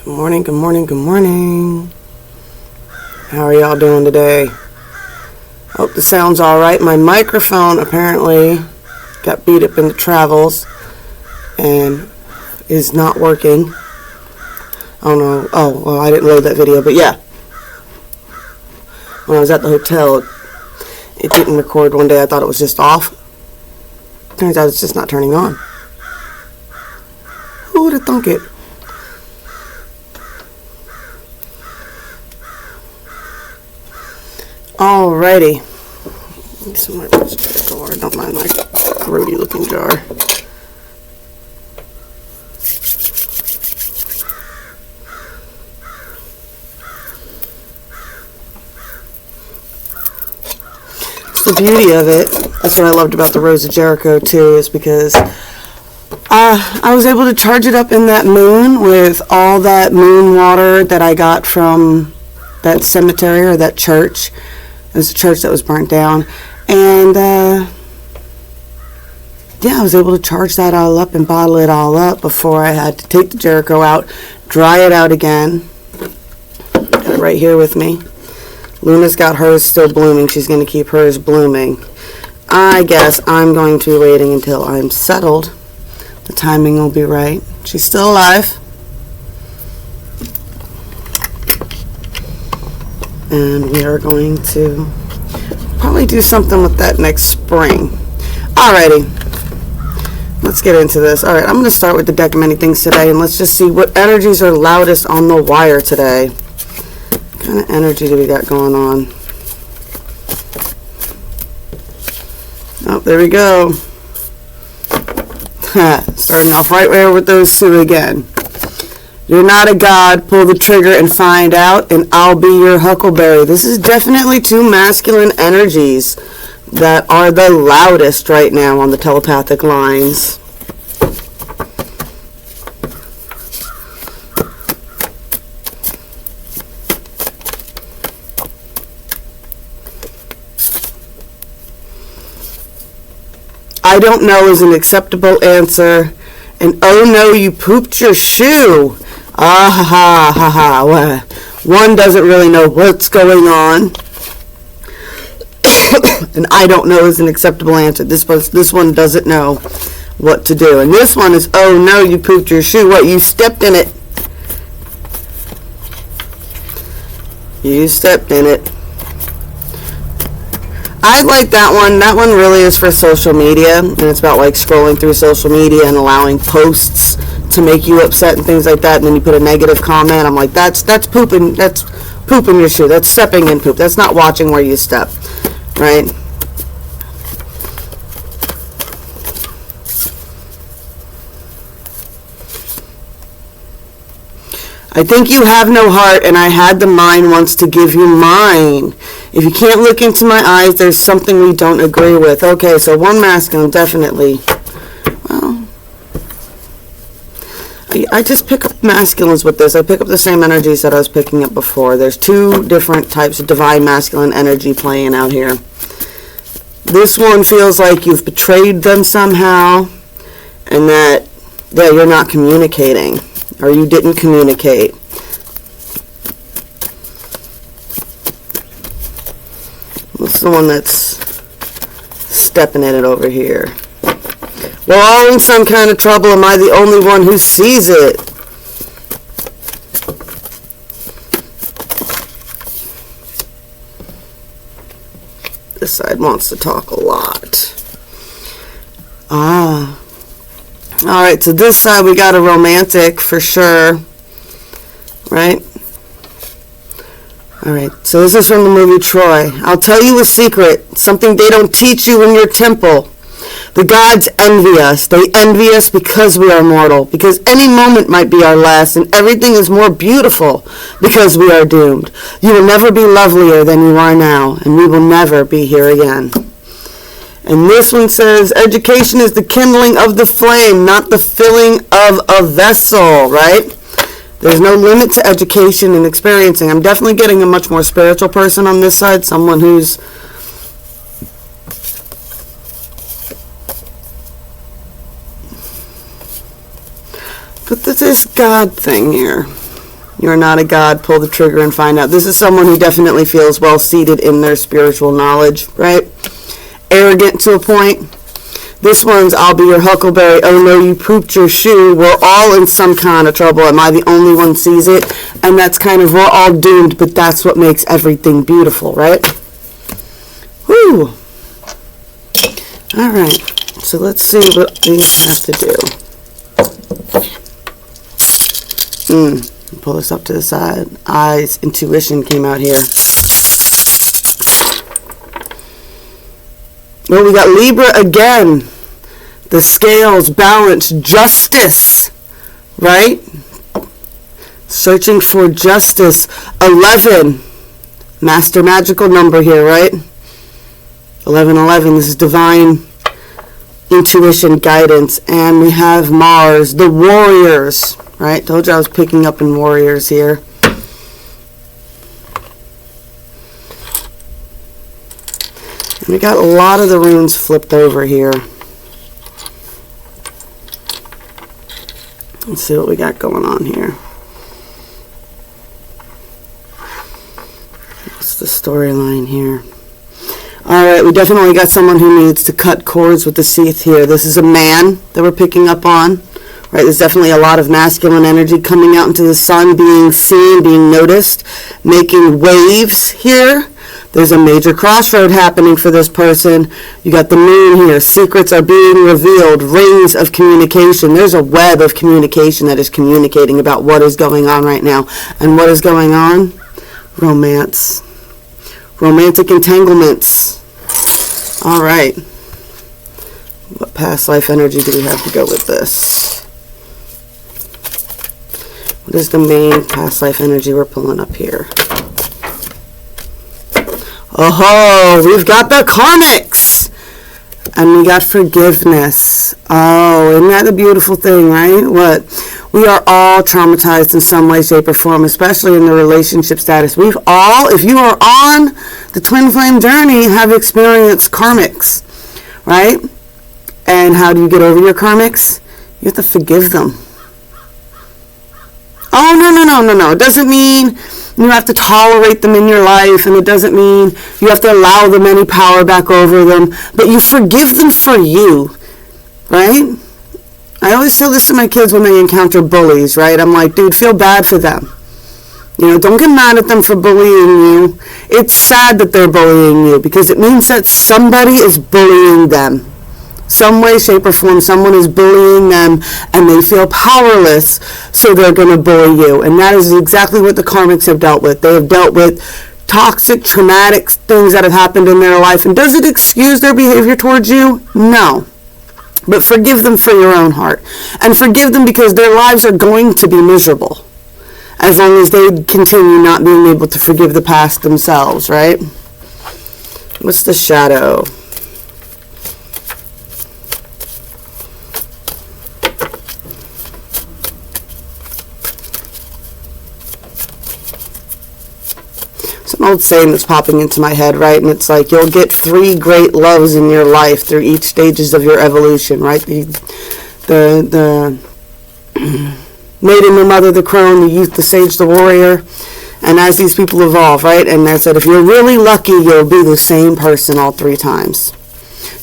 Good morning, good morning, good morning. How are y'all doing today? Hope the sound's alright. My microphone apparently got beat up in the travels and is not working. Oh no. Oh, well, I didn't load that video, but yeah. When I was at the hotel, it didn't record one day. I thought it was just off. Turns out it's just not turning on. Who would have thunk it? Alrighty. This is my jar. Don't mind my grody looking jar. It's the beauty of it. That's what I loved about the Rose of Jericho too, is because I was able to charge it up in that moon with all that moon water that I got from that cemetery or that church. It was a church that was burnt down. And, yeah, I was able to charge that all up and bottle it all up before I had to take the Jericho out, dry it out again. Got it right here with me. Luna's got hers still blooming. She's going to keep hers blooming. I guess I'm going to be waiting until I'm settled. The timing will be right. She's still alive. And we are going to probably do something with that next spring. Alrighty. Let's get into this. Alright, I'm going to start with the deck of many things today. And let's just see what energies are loudest on the wire today. What kind of energy do we got going on? Oh, there we go. Starting off right there with those two again. You're not a god, pull the trigger and find out, and I'll be your huckleberry. This is definitely two masculine energies that are the loudest right now on the telepathic lines. I don't know is an acceptable answer. And oh no, you pooped your shoe. Ah ha ha ha. Well, one doesn't really know what's going on. And I don't know is an acceptable answer. This one doesn't know what to do. And this one is, oh no, you pooped your shoe. What, you stepped in it? You stepped in it. I like that one. That one really is for social media, and it's about like scrolling through social media and allowing posts to make you upset and things like that, and then you put a negative comment. I'm like, that's pooping your shoe. That's stepping in poop. That's not watching where you step, right? I think you have no heart, and I had the mind once to give you mine. If you can't look into my eyes, there's something we don't agree with. Okay, so one masculine, definitely. Well, I just pick up masculines with this. I pick up the same energies that I was picking up before. There's two different types of divine masculine energy playing out here. This one feels like you've betrayed them somehow, and that you're not communicating, or you didn't communicate. What's the one that's stepping in it over here? We're all in some kind of trouble. Am I the only one who sees it? This side wants to talk a lot. Alright, so this side we got a romantic for sure. Right? Alright, so this is from the movie Troy. I'll tell you a secret, something they don't teach you in your temple. The gods envy us. They envy us because we are mortal, because any moment might be our last, and everything is more beautiful because we are doomed. You will never be lovelier than you are now, and we will never be here again. And this one says, education is the kindling of the flame, not the filling of a vessel, right? There's no limit to education and experiencing. I'm definitely getting a much more spiritual person on this side, someone who's but this God thing here. You're not a god. Pull the trigger and find out. This is someone who definitely feels well seated in their spiritual knowledge, right? Arrogant to a point. This one's, I'll be your huckleberry. Oh no, you pooped your shoe. We're all in some kind of trouble. Am I the only one sees it? And that's kind of, we're all doomed, but that's what makes everything beautiful, right? Whew. All right. So let's see what these have to do. Pull this up to the side. Eyes, intuition came out here. Well, we got Libra again. The scales, balance, justice, right? Searching for justice. 11. Master magical number here, right? 1111. This is divine intuition, guidance. And we have Mars, the warriors, right? Told you I was picking up in warriors here. And we got a lot of the runes flipped over here. Let's see what we got going on here. What's the storyline here? Alright, we definitely got someone who needs to cut cords with the Seath here. This is a man that we're picking up on. Right, there's definitely a lot of masculine energy coming out into the sun, being seen, being noticed, making waves here. There's a major crossroad happening for this person. You got the moon here. Secrets are being revealed. Rings of communication. There's a web of communication that is communicating about what is going on right now. And what is going on? Romance. Romantic entanglements. All right. What past life energy do we have to go with this? What is the main past life energy we're pulling up here? Oh, we've got the Karmics! And we got forgiveness. Oh, isn't that a beautiful thing, right? What? We are all traumatized in some way, shape, or form, especially in the relationship status. We've all, if you are on the twin flame journey, have experienced karmics, right? And how do you get over your karmics? You have to forgive them. Oh, no. It doesn't mean you have to tolerate them in your life, and it doesn't mean you have to allow them any power back over them, but you forgive them for you, right? I always tell this to my kids when they encounter bullies, right? I'm like, dude, feel bad for them. You know, don't get mad at them for bullying you. It's sad that they're bullying you because it means that somebody is bullying them. Some way, shape, or form, someone is bullying them and they feel powerless, so they're going to bully you. And that is exactly what the Karmics have dealt with. They have dealt with toxic, traumatic things that have happened in their life. And does it excuse their behavior towards you? No. But forgive them for your own heart. And forgive them because their lives are going to be miserable as long as they continue not being able to forgive the past themselves, right? What's the shadow? It's an old saying that's popping into my head, right? And it's like, you'll get 3 great loves in your life through each stages of your evolution, right? The maiden, the mother, the crone, the youth, the sage, the warrior. And as these people evolve, right? And that's it. If you're really lucky, you'll be the same person all 3 times.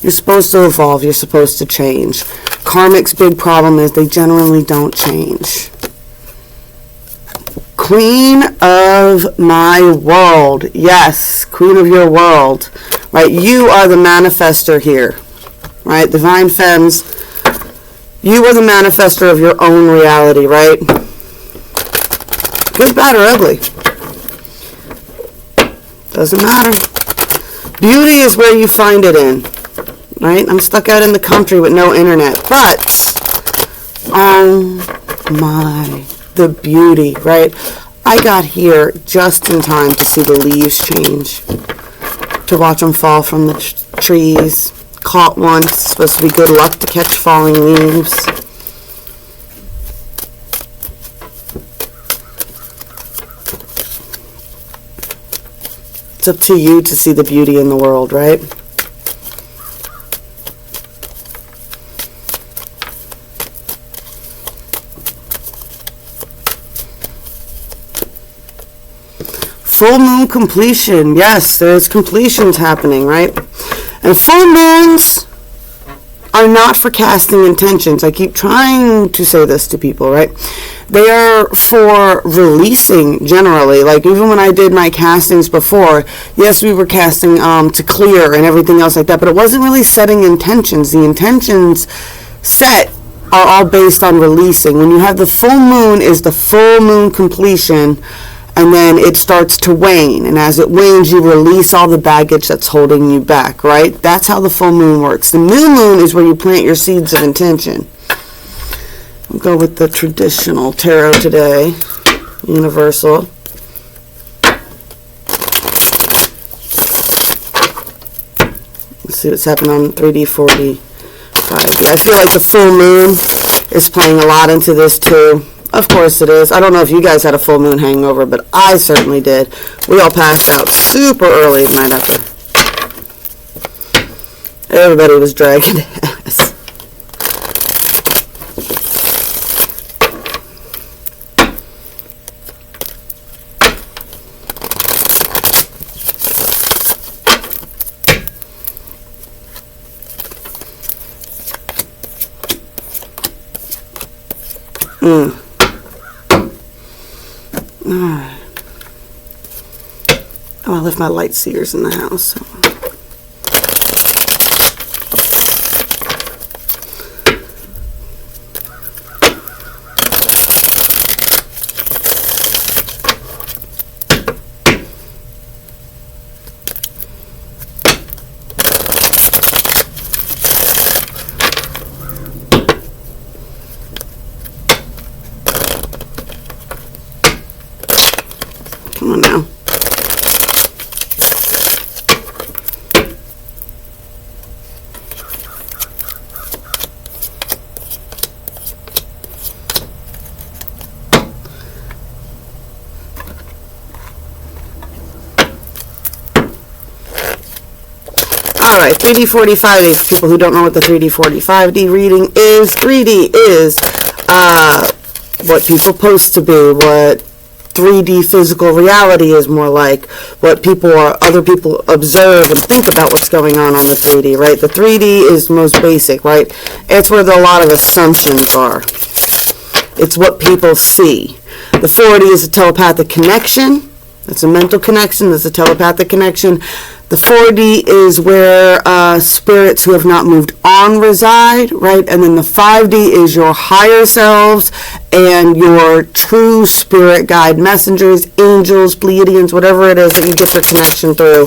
You're supposed to evolve. You're supposed to change. Karmic's big problem is they generally don't change. Queen of my world. Yes, queen of your world. Right? You are the manifester here. Right? Divine Femmes. You are the manifester of your own reality, right? Good, bad, or ugly. Doesn't matter. Beauty is where you find it in. Right? I'm stuck out in the country with no internet. But, oh my, the beauty, right? I got here just in time to see the leaves change. To watch them fall from the trees. Caught one. It's supposed to be good luck to catch falling leaves. It's up to you to see the beauty in the world, right? full moon completion. Yes, there's completions happening, right? And full moons are not for casting intentions. I keep trying to say this to people, right? They are for releasing generally. Like even when I did my castings before, yes, we were casting to clear and everything else like that, but it wasn't really setting intentions. The intentions set are all based on releasing. When you have the full moon is the full moon completion, and then it starts to wane. And as it wanes, you release all the baggage that's holding you back, right? That's how the full moon works. The new moon is where you plant your seeds of intention. We'll go with the traditional tarot today, universal. Let's see what's happening on 3D 45. Yeah, I feel like the full moon is playing a lot into this too. Of course it is. I don't know if you guys had a full moon hangover, but I certainly did. We all passed out super early the night after. Everybody was dragging ass. Oh, I left my light seers in the house. So. Come on now. Alright, 3D 45D, for people who don't know what the 3D 45D reading is, 3D is what people supposed to be, what 3D physical reality is more like, what other people observe and think about what's going on the 3D, right? The 3D is most basic, right? It's where a lot of assumptions are. It's what people see. The 4D is a telepathic connection. That's a mental connection. That's a telepathic connection. The 4D is where spirits who have not moved on reside, right? And then the 5D is your higher selves and your true spirit guide messengers, angels, Pleiadians, whatever it is that you get your connection through.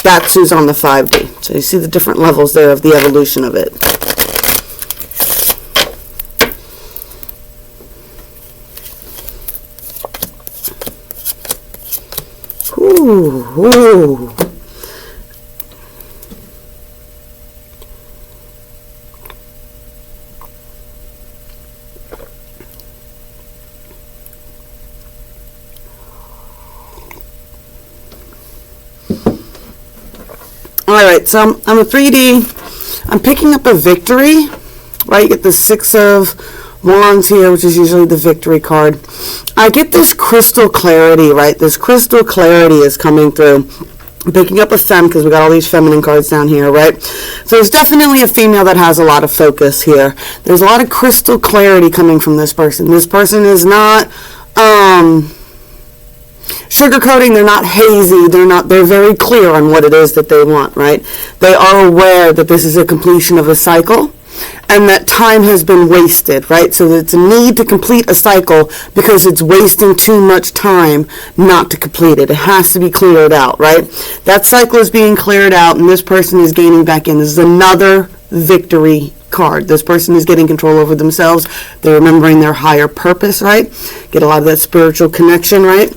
That's who's on the 5D. So you see the different levels there of the evolution of it. Ooh, ooh. Alright, so I'm a 3D. I'm picking up a victory, right? You get the 6 of Wands here, which is usually the victory card. I get this crystal clarity, right? This crystal clarity is coming through. I'm picking up a femme because we got all these feminine cards down here, right? So there's definitely a female that has a lot of focus here. There's a lot of crystal clarity coming from this person. This person is not sugarcoating, they're not hazy, they're very clear on what it is that they want, right? They are aware that this is a completion of a cycle and that time has been wasted, right? So it's a need to complete a cycle because it's wasting too much time not to complete it. It has to be cleared out, right? That cycle is being cleared out and this person is gaining back in. This is another victory card. This person is getting control over themselves. They're remembering their higher purpose, right? Get a lot of that spiritual connection, right?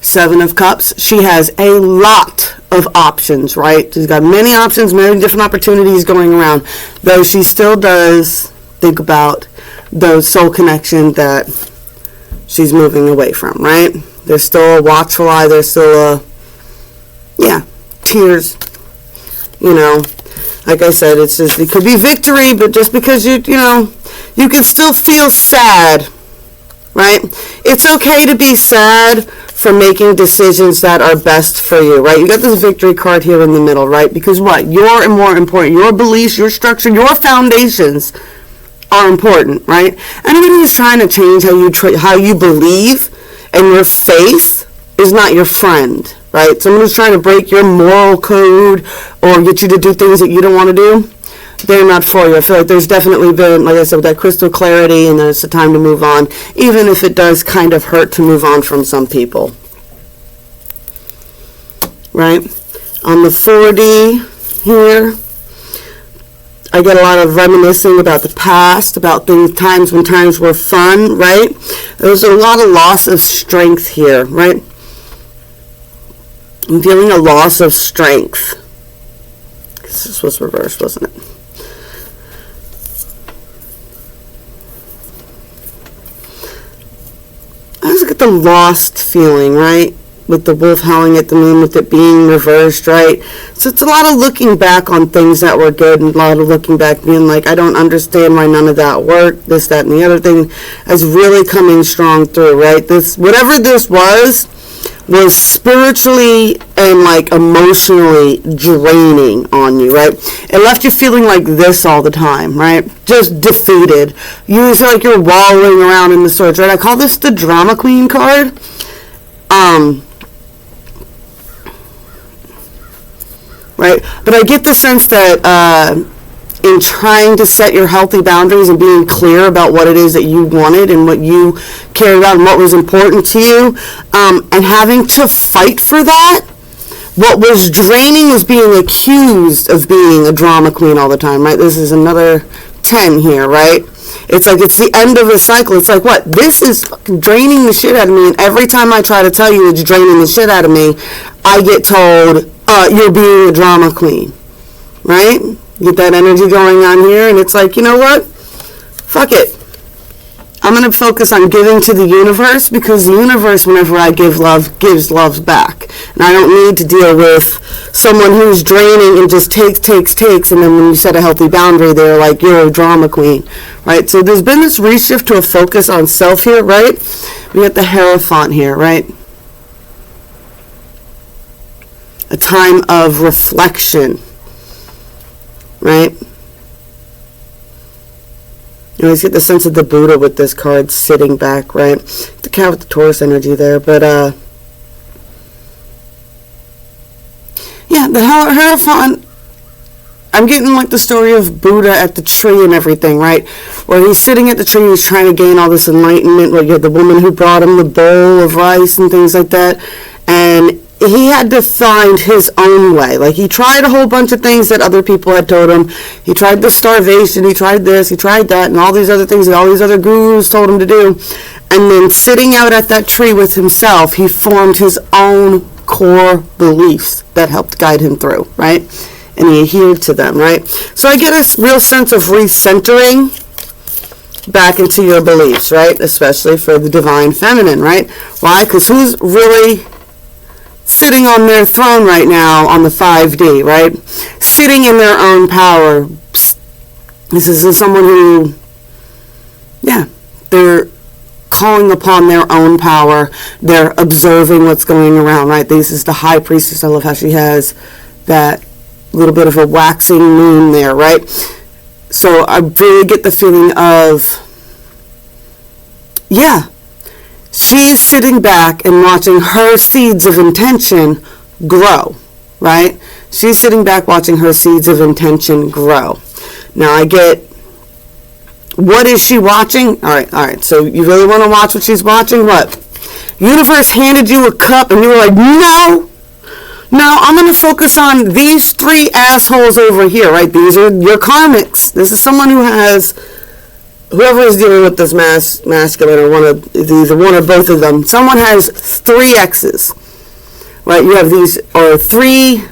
7 of Cups. She has a lot of options, right? She's got many options, many different opportunities going around, though she still does think about the soul connection that she's moving away from, right? There's still a watchful eye, there's still tears, like I said, it could be victory, but just because you can still feel sad, right? It's okay to be sad for making decisions that are best for you, right? You got this victory card here in the middle, right? Because what? You're more important. Your beliefs, your structure, your foundations are important, right? Anybody who's trying to change how you believe and your faith is not your friend, right? Someone who's trying to break your moral code or get you to do things that you don't want to do, they're not for you. I feel like there's definitely been, like I said, that crystal clarity, and there's a time to move on, even if it does kind of hurt to move on from some people, right? On the 4D here, I get a lot of reminiscing about the past, about times when times were fun, right? There's a lot of loss of strength here, right? I'm feeling a loss of strength. This was reversed, wasn't it? I just get the lost feeling, right? With the wolf howling at the moon, with it being reversed, right? So it's a lot of looking back on things that were good, and a lot of looking back being like, I don't understand why none of that worked, this, that, and the other thing is really coming strong through, right? This, whatever this was spiritually and like emotionally draining on you, right? It left you feeling like this all the time, right? Just defeated. You feel like you're wallowing around in the search, right? I call this the drama queen card. Right? But I get the sense that in trying to set your healthy boundaries and being clear about what it is that you wanted and what you cared about and what was important to you, and having to fight for that, what was draining was being accused of being a drama queen all the time, right? This is another 10 here, right? It's like it's the end of a cycle. It's like, what? This is fucking draining the shit out of me, and every time I try to tell you it's draining the shit out of me, I get told, you're being a drama queen, right? Get that energy going on here, and it's like, you know what? Fuck it. I'm going to focus on giving to the universe, because the universe, whenever I give love, gives love back. And I don't need to deal with someone who's draining and just takes, and then when you set a healthy boundary, they're like, you're a drama queen, right? So there's been this reshift to a focus on self here, right? We got the Hierophant here, right? A time of reflection, right? You always get the sense of the Buddha with this card sitting back, right? The cat with the Taurus energy there, but yeah, the Hierophant, I'm getting like the story of Buddha at the tree and everything, right? Where he's sitting at the tree, he's trying to gain all this enlightenment, where you had the woman who brought him the bowl of rice and things like that, and he had to find his own way. Like, he tried a whole bunch of things that other people had told him. He tried the starvation, he tried this, he tried that, and all these other things that all these other gurus told him to do. And then sitting out at that tree with himself, he formed his own core beliefs that helped guide him through, right? And he adhered to them, right? So I get a real sense of recentering back into your beliefs, right? Especially for the divine feminine, right? Why? Because who's really sitting on their throne right now on the 5D, right? Sitting in their own power. This is someone who, yeah, they're calling upon their own power. They're observing what's going around, right? This is the High Priestess. I love how she has that little bit of a waxing moon there, right? So I really get the feeling of, yeah, she's sitting back and watching her seeds of intention grow, right? She's sitting back watching her seeds of intention grow. Now I get, what is she watching? All right. So you really want to watch what she's watching? What? Universe handed you a cup and you were like, no, I'm going to focus on these 3 assholes over here, right? These are your karmics. This is someone who has, whoever is dealing with this masculine, or one or both of them, someone has 3 X's, right? You have these, or 3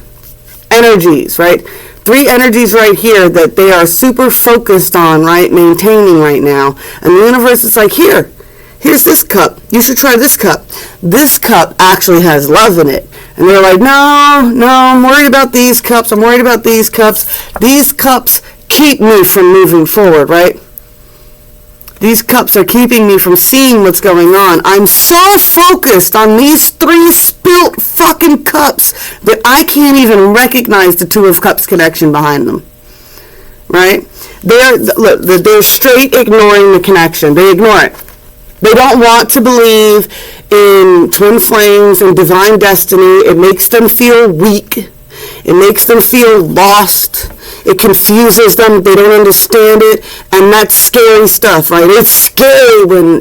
energies, right? 3 energies right here that they are super focused on, right? Maintaining right now. And the universe is like, here's this cup. You should try this cup. This cup actually has love in it. And they're like, no, I'm worried about these cups. I'm worried about these cups. These cups keep me from moving forward, right? These cups are keeping me from seeing what's going on. I'm so focused on these 3 spilt fucking cups that I can't even recognize the 2 of Cups connection behind them. Right? They're straight ignoring the connection. They ignore it. They don't want to believe in twin flames and divine destiny. It makes them feel weak. It makes them feel lost. It confuses them. They don't understand it. And that's scary stuff, right? It's scary when,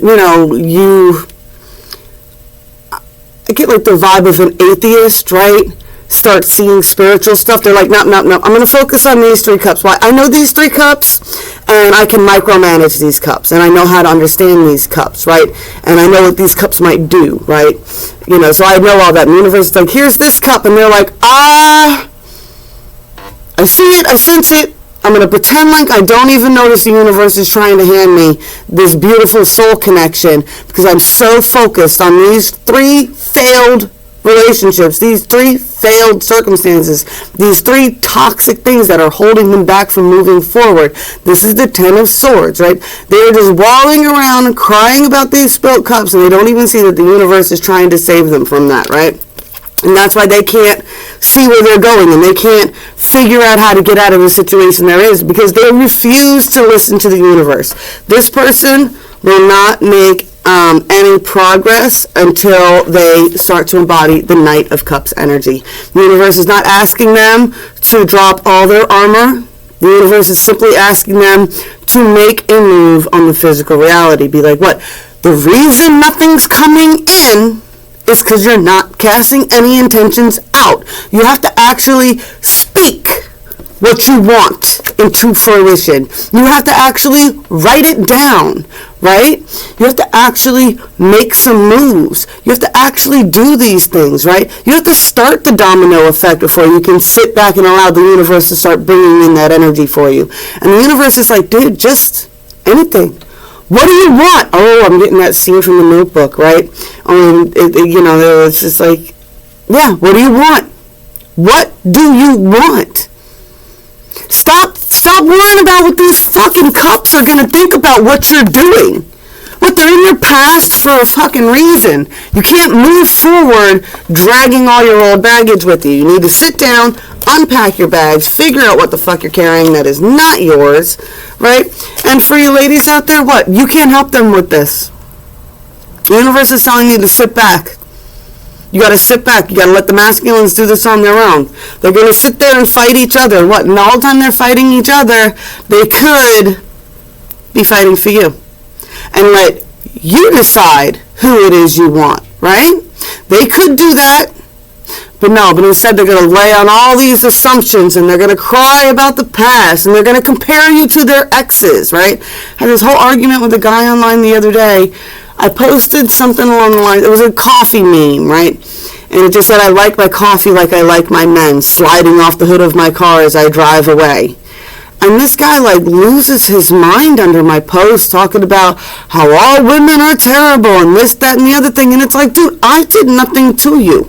I get like the vibe of an atheist, right? Start seeing spiritual stuff. They're like, no. I'm going to focus on these 3 cups. Why? I know these 3 cups, and I can micromanage these cups, and I know how to understand these cups, right? And I know what these cups might do, right? So I know all that. And the universe is like, here's this cup, and they're like, I see it, I sense it. I'm going to pretend like I don't even notice the universe is trying to hand me this beautiful soul connection because I'm so focused on these 3 failed relationships, these 3 failed circumstances, these 3 toxic things that are holding them back from moving forward. This is the 10 of Swords, right? They're just walling around and crying about these spilt cups, and they don't even see that the universe is trying to save them from that, right? And that's why they can't see where they're going, and they can't figure out how to get out of the situation there is, because they refuse to listen to the universe. This person will not make any progress until they start to embody the Knight of Cups energy. The universe is not asking them to drop all their armor. The universe is simply asking them to make a move on the physical reality. Be like, what? The reason nothing's coming in is because you're not casting any intentions out. You have to actually speak what you want into fruition. You have to actually write it down, right? You have to actually make some moves. You have to actually do these things, right? You have to start the domino effect before you can sit back and allow the universe to start bringing in that energy for you. And the universe is like, dude, just anything. What do you want? Oh, I'm getting that scene from the Notebook, right? It's just like, yeah, what do you want? What do you want? Stop worrying about what these fucking cups are going to think about what you're doing. What, they're in your past for a fucking reason. You can't move forward dragging all your old baggage with you. You need to sit down, unpack your bags, figure out what the fuck you're carrying that is not yours, right? And for you ladies out there, what? You can't help them with this. The universe is telling you to sit back. You got to sit back. You got to let the masculines do this on their own. They're going to sit there and fight each other. What? And all the time they're fighting each other, they could be fighting for you. And let you decide who it is you want, right? They could do that, but instead they're going to lay on all these assumptions, and they're going to cry about the past, and they're going to compare you to their exes, right? I had this whole argument with a guy online the other day. I posted something along the lines, it was a coffee meme, right? And it just said, I like my coffee like I like my men, sliding off the hood of my car as I drive away. And this guy loses his mind under my post talking about how all women are terrible and this, that, and the other thing. And it's like, dude, I did nothing to you.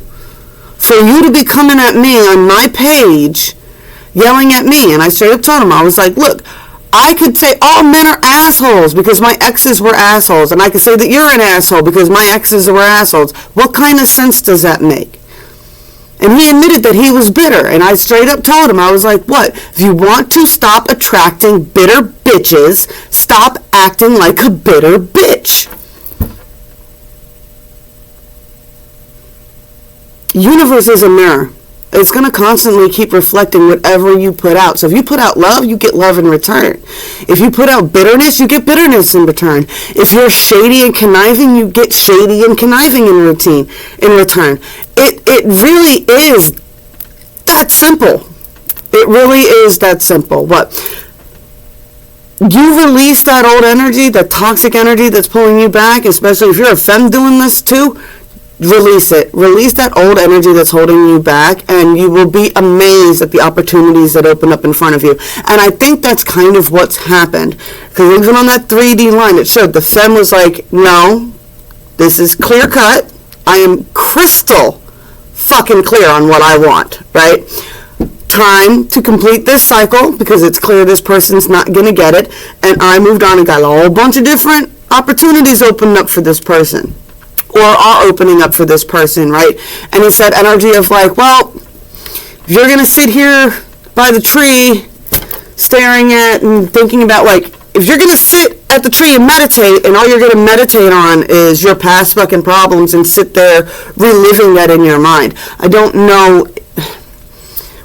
For you to be coming at me on my page, yelling at me. And I straight up told him, I was like, look, I could say all men are assholes because my exes were assholes. And I could say that you're an asshole because my exes were assholes. What kind of sense does that make? And he admitted that he was bitter. And I straight up told him, I was like, what? If you want to stop attracting bitter bitches, stop acting like a bitter bitch. Universe is a mirror. It's going to constantly keep reflecting whatever you put out. So if you put out love, you get love in return. If you put out bitterness, you get bitterness in return. If you're shady and conniving, you get shady and conniving in return. It really is that simple. It really is that simple. What? You release that old energy, that toxic energy that's pulling you back, especially if you're a femme doing this too. Release it. Release that old energy that's holding you back, and you will be amazed at the opportunities that open up in front of you. And I think that's kind of what's happened. Because even on that 3D line, it showed the femme was like, no, this is clear cut. I am crystal fucking clear on what I want, right? time to complete this cycle because it's clear this person's not going to get it. And I moved on and got a whole bunch of different opportunities opened up for this person, or are opening up for this person, right? And it's that energy of like, well, if you're going to sit here by the tree staring at and thinking about, like, if you're going to sit at the tree and meditate, and all you're going to meditate on is your past fucking problems and sit there reliving that in your mind. I don't know.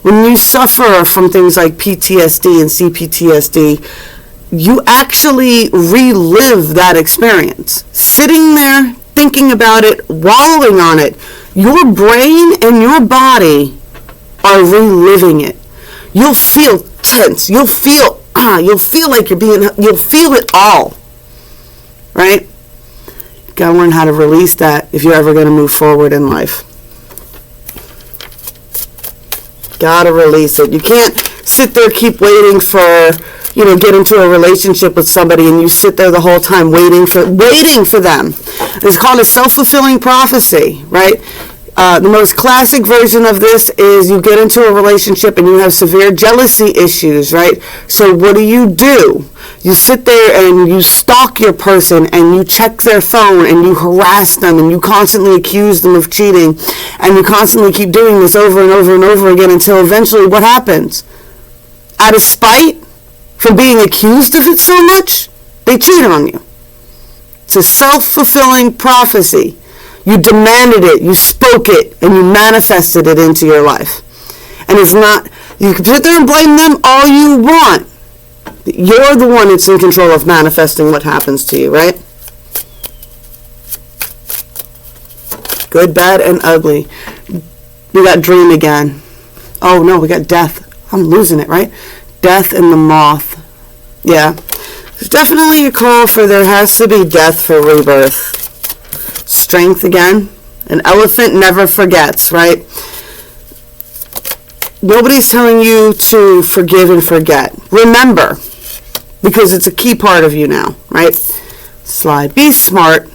When you suffer from things like PTSD and CPTSD, you actually relive that experience. Sitting there, thinking about it, wallowing on it, your brain and your body are reliving it. You'll feel tense. You'll feel like you'll feel it all, right? You gotta learn how to release that if you're ever gonna move forward in life. Gotta release it. You can't sit there, keep waiting for, get into a relationship with somebody and you sit there the whole time waiting for them. It's called a self-fulfilling prophecy, right? The most classic version of this is you get into a relationship and you have severe jealousy issues, right? So what do? You sit there and you stalk your person and you check their phone and you harass them and you constantly accuse them of cheating and you constantly keep doing this over and over and over again until eventually what happens? Out of spite for being accused of it so much, they cheat on you. It's a self-fulfilling prophecy. You demanded it, you spoke it, and you manifested it into your life. And it's not, you can sit there and blame them all you want. You're the one that's in control of manifesting what happens to you, right? Good, bad, and ugly. We got dream again. Oh no, we got death. I'm losing it, right? Death and the moth. Yeah. There's definitely a call for there has to be death for rebirth. Strength again. An elephant never forgets, right? Nobody's telling you to forgive and forget. Remember, because it's a key part of you now, right? Slide. Be smart.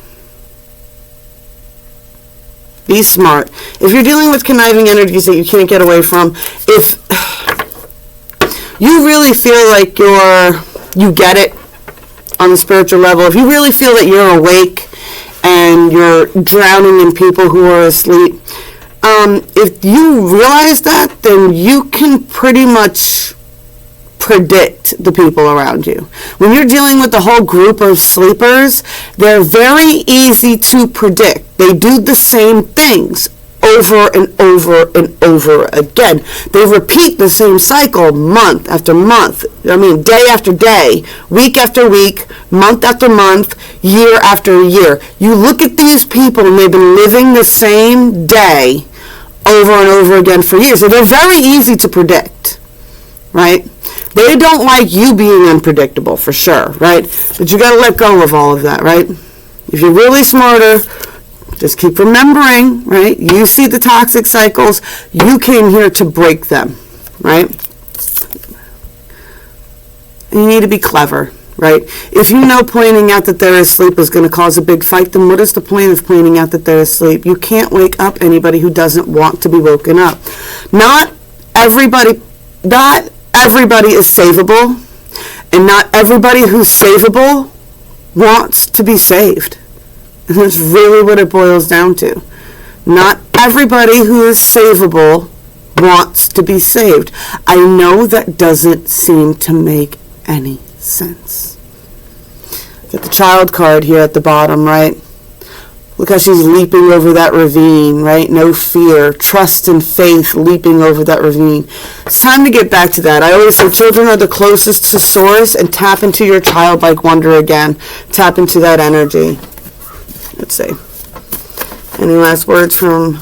Be smart. If you're dealing with conniving energies that you can't get away from, if you really feel like you get it on the spiritual level, if you really feel that you're awake and you're drowning in people who are asleep, if you realize that, then you can pretty much predict the people around you. When you're dealing with the whole group of sleepers, they're very easy to predict. They do the same things over and over and over again. They repeat the same cycle month after month. Day after day, week after week, month after month, year after year. You look at these people and they've been living the same day over and over again for years. So they're very easy to predict, right? They don't like you being unpredictable, for sure, right? But you got to let go of all of that, right? If you're really smarter, just keep remembering, right? You see the toxic cycles. You came here to break them, right? You need to be clever, right? If you know pointing out that they're asleep is going to cause a big fight, then what is the point of pointing out that they're asleep? You can't wake up anybody who doesn't want to be woken up. Not everybody is savable, and not everybody who's savable wants to be saved. And that's really what it boils down to. Not everybody who is savable wants to be saved. I know that doesn't seem to make any sense. Got the child card here at the bottom, right? Look how she's leaping over that ravine, right? No fear, trust and faith leaping over that ravine. It's time to get back to that. I always say children are the closest to source, and tap into your childlike wonder again. Tap into that energy. Let's see. Any last words from...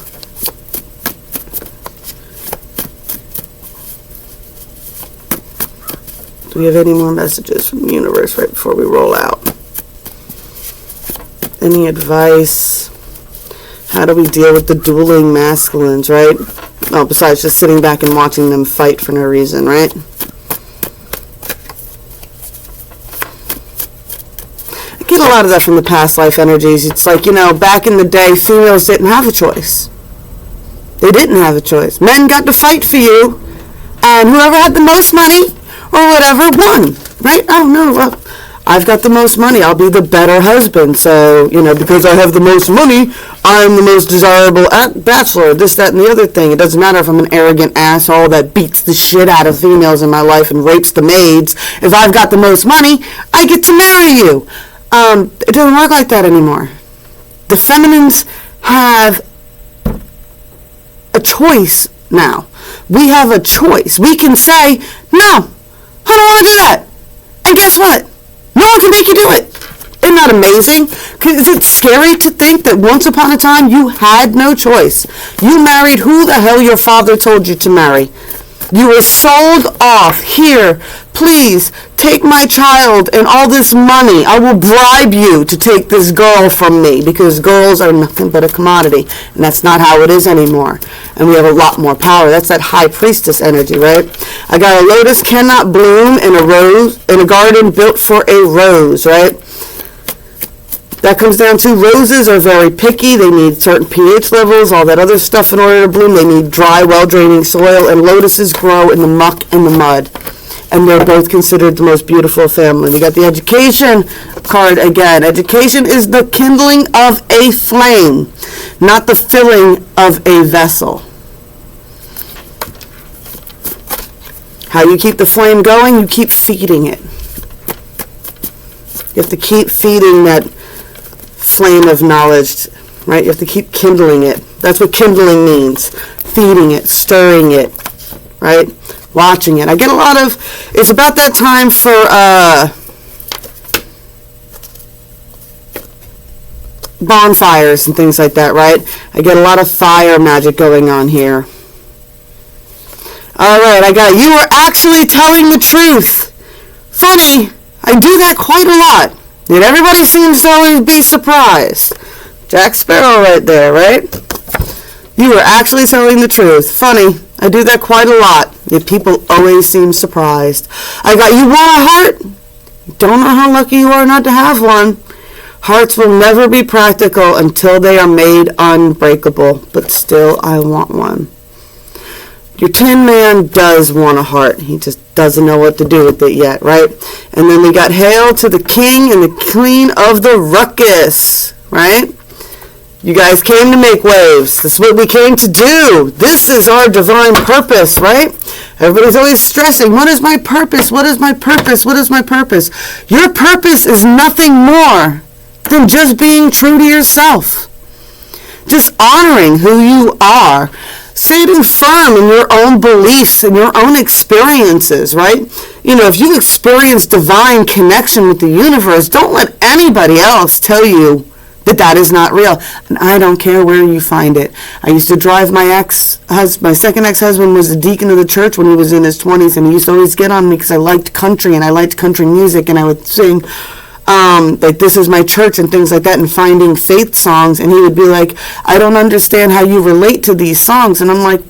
Do we have any more messages from the universe right before we roll out? Any advice? How do we deal with the dueling masculines, right? Oh, besides just sitting back and watching them fight for no reason, right? I get a lot of that from the past life energies. It's like, back in the day, females didn't have a choice. They didn't have a choice. Men got to fight for you, And whoever had the most money or whatever won, right? Oh, no, well, I've got the most money. I'll be the better husband. So, because I have the most money, I'm the most desirable bachelor, this, that, and the other thing. It doesn't matter if I'm an arrogant asshole that beats the shit out of females in my life and rapes the maids. If I've got the most money, I get to marry you. It doesn't work like that anymore. The feminines have a choice now. We have a choice. We can say, no, I don't want to do that. And guess what? No one can make you do it. Isn't that amazing? Is it scary to think that once upon a time you had no choice? You married who the hell your father told you to marry. You were sold off. Here, please, take my child and all this money. I will bribe you to take this girl from me, because girls are nothing but a commodity. And that's not how it is anymore. And we have a lot more power. That's that high priestess energy, right? I got a lotus cannot bloom in a garden built for a rose, right? That comes down to roses are very picky. They need certain pH levels, all that other stuff in order to bloom. They need dry, well-draining soil, and lotuses grow in the muck and the mud. And they're both considered the most beautiful family. We got the education card again. Education is the kindling of a flame, not the filling of a vessel. How you keep the flame going? You keep feeding it. You have to keep feeding that flame of knowledge, right? You have to keep kindling it. That's what kindling means. Feeding it, stirring it, right? Watching it. I get a lot of, it's about that time for bonfires and things like that, right? I get a lot of fire magic going on here. All right, you are actually telling the truth. Funny, I do that quite a lot. Yet everybody seems to always be surprised. Jack Sparrow right there, right? You are actually telling the truth. Funny, I do that quite a lot. Yet people always seem surprised. You want a heart? You don't know how lucky you are not to have one. Hearts will never be practical until they are made unbreakable. But still, I want one. Your Tin Man does want a heart. He just doesn't know what to do with it yet, right? And then we got Hail to the King and the Queen of the Ruckus, right? You guys came to make waves. This is what we came to do. This is our divine purpose, right? Everybody's always stressing, what is my purpose? What is my purpose? What is my purpose? Your purpose is nothing more than just being true to yourself. Just honoring who you are. Standing firm in your own beliefs and your own experiences, right? If you experience divine connection with the universe, don't let anybody else tell you that is not real. And I don't care where you find it. I used to drive my second ex-husband was a deacon of the church when he was in his 20s, and he used to always get on me because I liked country and I liked country music, and I would sing like This Is My Church and things like that, and finding faith songs, and he would be like, I don't understand how you relate to these songs. And I'm like,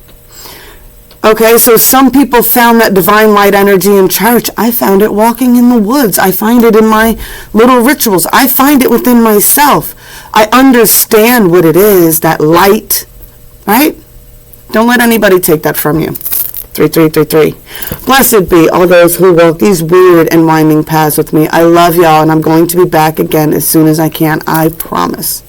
okay, so some people found that divine light energy in church. I found it walking in the woods. I find it in my little rituals. I find it within myself. I understand what it is, that light, right? Don't let anybody take that from you. 3333. Blessed be all those who walk these weird and winding paths with me. I love y'all, and I'm going to be back again as soon as I can. I promise.